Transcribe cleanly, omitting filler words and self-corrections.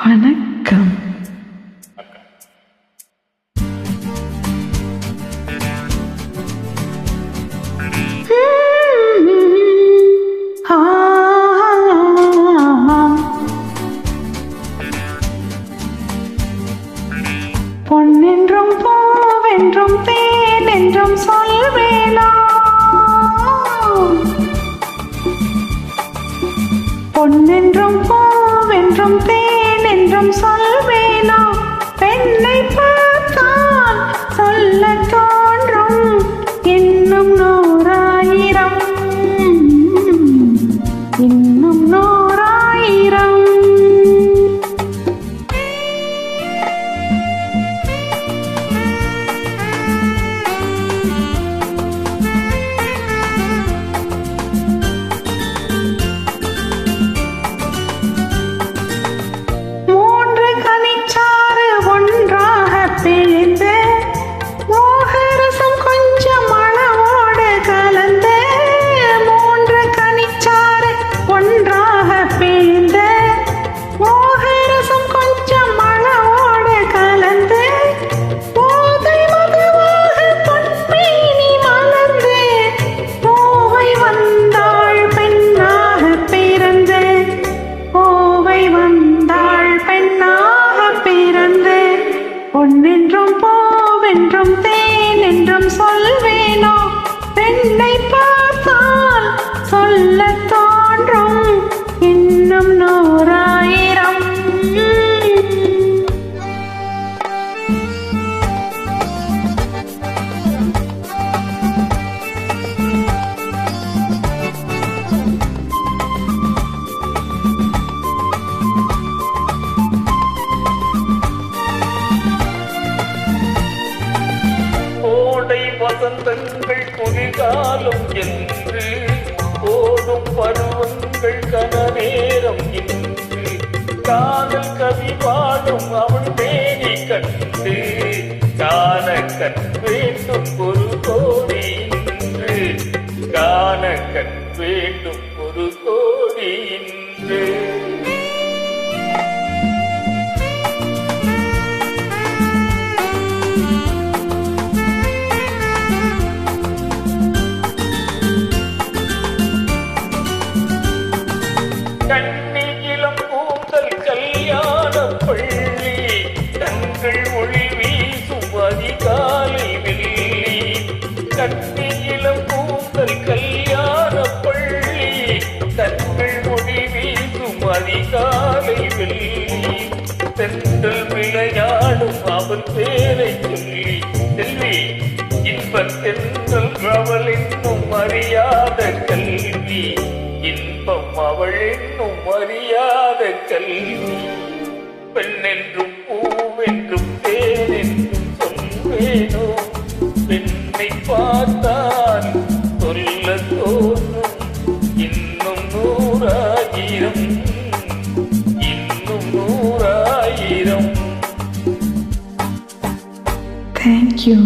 வணக்கம். பொன்னென்றும் பூவென்றும் தேன் என்றும் சொல்வேனா, பொன்னென்றும் பூவென்றும் தேன் என்றும் சொல்வேனா, பெண்ணை பார்த்தால் சொல்ல தோன்றும் இன்னும் நூறாயிரம், இன்னும் நூறாயிரம். பொன்னென்றும் பூவென்றும் தேன் என்றும் சொல்வேனோ, பெண்ணை பார்த்தால் சொல்ல தோன்றும் இன்னும் நூறாயிரம். வசந்தங்கள் குளிர்காலம் என்று ஓடும் பருவங்கள் கனநேரம் என்று காதல் கவி பாடும் அவள் மேனி கண்டு காண கண் வேண்டும் ஒரு கோடி என்று, காண கண் வேண்டும் ஒரு கோடி என்று. கண்ணியிலம் கூந்தல் கல்யாண பள்ளி தங்கள் ஒளி வீசும் அதிகாலை வெள்ளி, கண்ணியிலம் கூந்தல் கல்யாண பள்ளி தங்கள் ஒளி வீசும் அதிகாலை வெள்ளி, தென்றல் விளையாடும் அவள் பேரை சொல்லி செல்வி இன்பத் தென்றல் அவள் இன்னும் அறியாத கல்வி, இன்பம் அவள் இன்னும் அறியாத கல்வி. பெண்ணென்றும் பூவென்றும் தேன் என்றும் சொல்வேனோ, பெண்ணை பார்த்தால் சொல்ல தோன்றும் இன்னும் நூறாயிரம், இன்னும் நூறாயிரம். Thank you.